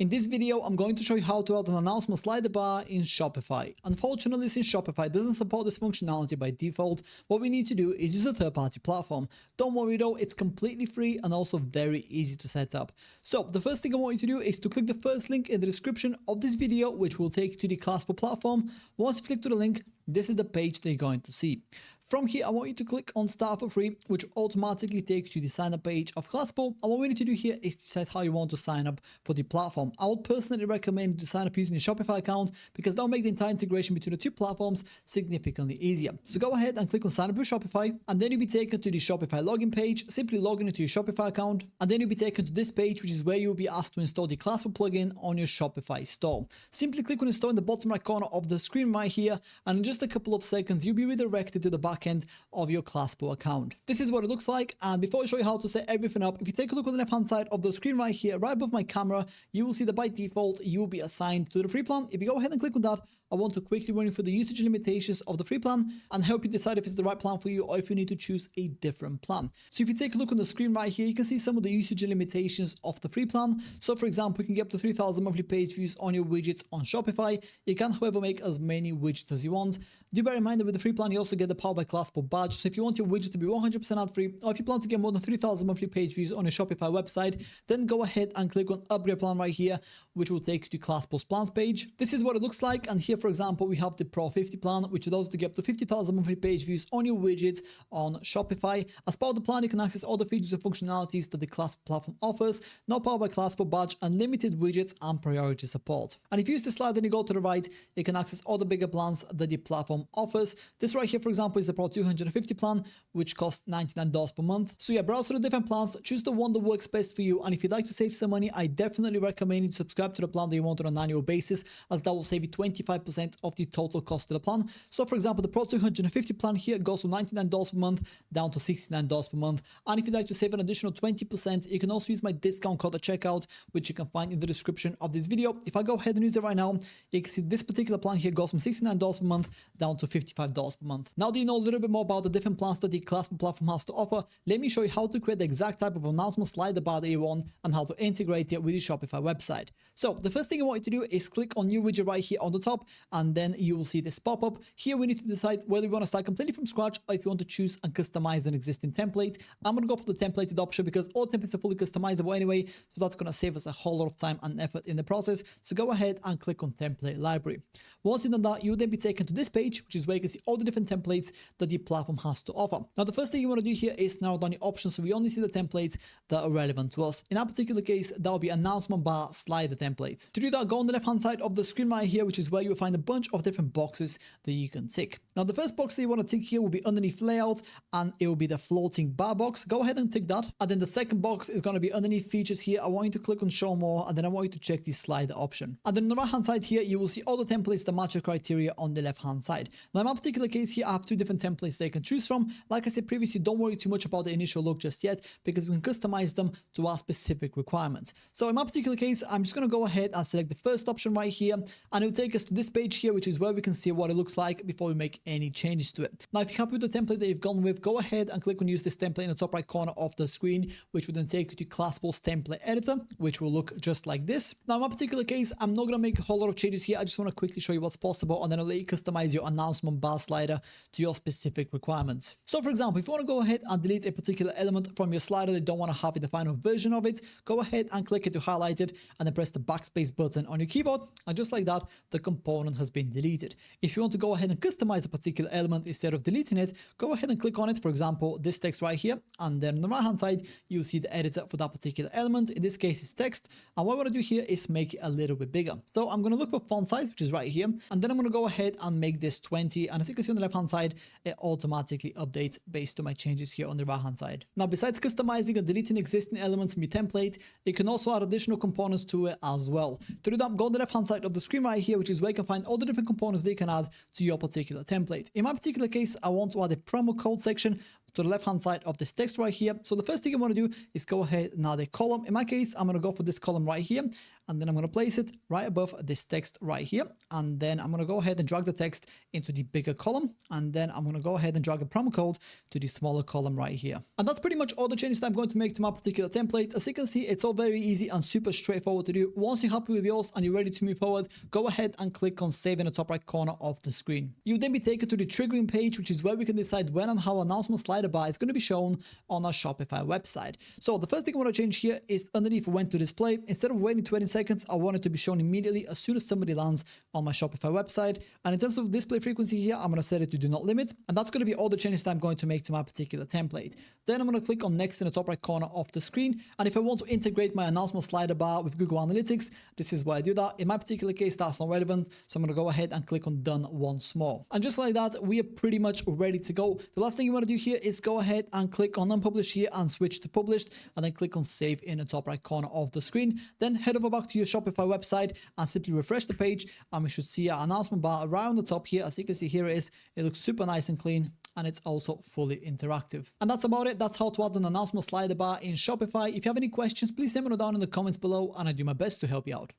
In this video, I'm going to show you how to add an announcement slider bar in Shopify. Unfortunately, since Shopify doesn't support this functionality by default, what we need to do is use a third-party platform. Don't worry though, it's completely free and also very easy to set up. So the first thing I want you to do is to click the first link in the description of this video, which will take you to the Classpo platform. Once you click to the link, this is the page that you're going to see. From here, I want you to click on Start for Free, which automatically takes you to the sign up page of Classpo. And what we need to do here is decide how you want to sign up for the platform. I would personally recommend to sign up using your Shopify account because that'll make the entire integration between the two platforms significantly easier. So go ahead and click on Sign up with Shopify, and then you'll be taken to the Shopify login page. Simply log into your Shopify account, and then you'll be taken to this page, which is where you'll be asked to install the Classpo plugin on your Shopify store. Simply click on Install in the bottom right corner of the screen right here, and in just a couple of seconds, you'll be redirected to the back end of your Classpo account. This is what it looks like, and before I show you how to set everything up, if you take a look on the left hand side of the screen right here, right above my camera, you will see that by default you will be assigned to the free plan. If you go ahead and click on that, I want to quickly run you through the usage limitations of the free plan and help you decide if it's the right plan for you or if you need to choose a different plan. So if you take a look on the screen right here, you can see some of the usage limitations of the free plan. So for example, you can get up to 3,000 monthly page views on your widgets on Shopify. You can, however, make as many widgets as you want. Do bear in mind that with the free plan, you also get the Powered by Classpo badge. So if you want your widget to be 100% ad-free, or if you plan to get more than 3,000 monthly page views on your Shopify website, then go ahead and click on Upgrade Plan right here, which will take you to Classpo's plans page. This is what it looks like. And here, for example, we have the Pro 50 plan, which allows you to get up to 50,000 monthly page views on your widgets on Shopify. As part of the plan, you can access all the features and functionalities that the Classpo platform offers, no Powered by Classpo badge, unlimited widgets, and priority support. And if you use the slide and you go to the right, you can access all the bigger plans that the platform offers. This right here, for example, is the Pro 250 plan, which costs $99 per month. So yeah, browse through the different plans, choose the one that works best for you. And if you'd like to save some money, I definitely recommend you to subscribe to the plan that you want on an annual basis, as that will save you 25% of the total cost of the plan. So for example, the Pro 250 plan here goes from $99 per month down to $69 per month. And if you'd like to save an additional 20%, you can also use my discount code at checkout, which you can find in the description of this video. If I go ahead and use it right now, you can see this particular plan here goes from $69 per month down to $55 per month. Now that you know a little bit more about the different plans that the Classpo platform has to offer, let me show you how to create the exact type of announcement slider bar that you want and how to integrate it with your Shopify website. So the first thing I want you to do is click on new widget right here on the top, and then you will see this pop up. Here we need to decide whether we want to start completely from scratch or if you want to choose and customize an existing template. I'm going to go for the templated option because all templates are fully customizable anyway, so that's going to save us a whole lot of time and effort in the process. So go ahead and click on template library. Once you've done that, you'll then be taken to this page, which is where you can see all the different templates that the platform has to offer. Now, the first thing you want to do here is narrow down the options so we only see the templates that are relevant to us. In that particular case, that will be announcement bar slider templates. To do that, go on the left hand side of the screen right here, which is where you'll find a bunch of different boxes that you can tick. Now, the first box that you want to tick here will be underneath layout, and it will be the floating bar box. Go ahead and tick that. And then the second box is going to be underneath features here. I want you to click on show more, and then I want you to check the slider option. And then on the right hand side here, you will see all the templates that match your criteria on the left hand side. Now, in my particular case here, I have two different templates they can choose from. Like I said previously, don't worry too much about the initial look just yet because we can customize them to our specific requirements. So in my particular case, I'm just going to go ahead and select the first option right here, and it will take us to this page here, which is where we can see what it looks like before we make any changes to it. Now, if you're happy with the template that you've gone with, go ahead and click on use this template in the top right corner of the screen, which will then take you to Classpo's template editor, which will look just like this. Now, in my particular case, I'm not going to make a whole lot of changes here. I just want to quickly show you what's possible, and then I'll let you customize your announcement bar slider to your specific requirements. So for example, if you want to go ahead and delete a particular element from your slider that you don't want to have in the final version of it, go ahead and click it to highlight it, and then press the backspace button on your keyboard, and just like that, the component has been deleted. If you want to go ahead and customize a particular element instead of deleting it, go ahead and click on it. For example, this text right here, and then on the right hand side, you'll see the editor for that particular element. In this case, it's text, and what I want to do here is make it a little bit bigger. So I'm going to look for font size, which is right here, and then I'm going to go ahead and make this 20, and as you can see on the left hand side, it automatically updates based on my changes here on the right hand side. Now, besides customizing and deleting existing elements from your template, you can also add additional components to it as well. To do that, go on the left hand side of the screen right here, which is where you can find all the different components that you can add to your particular template. In my particular case, I want to add a promo code section, to the left hand side of this text right here. So the first thing I want to do is go ahead and add a column. In my case, I'm going to go for this column right here, and then I'm going to place it right above this text right here. And then I'm going to go ahead and drag the text into the bigger column. And then I'm going to go ahead and drag a promo code to the smaller column right here. And that's pretty much all the changes that I'm going to make to my particular template. As you can see, it's all very easy and super straightforward to do. Once you're happy with yours and you're ready to move forward, go ahead and click on save in the top right corner of the screen. You'll then be taken to the triggering page, which is where we can decide when and how announcement slider bar is going to be shown on our Shopify website. So the first thing I want to change here is underneath when to display. Instead of waiting 20 seconds, I want it to be shown immediately as soon as somebody lands on my Shopify website. And in terms of display frequency here, I'm going to set it to do not limit. And that's going to be all the changes that I'm going to make to my particular template. Then I'm going to click on next in the top right corner of the screen. And if I want to integrate my announcement slider bar with Google Analytics, this is where I do that. In my particular case, that's not relevant. So I'm going to go ahead and click on done once more. And just like that, we are pretty much ready to go. The last thing you want to do here is go ahead and click on unpublished here and switch to published, and then click on save in the top right corner of the screen. Then head over back to your Shopify website and simply refresh the page, and we should see our announcement bar right on the top here. As you can see, here it is. It looks super nice and clean, and it's also fully interactive. And that's about it. That's how to add an announcement slider bar in Shopify. If you have any questions, please let me know down in the comments below, and I do my best to help you out.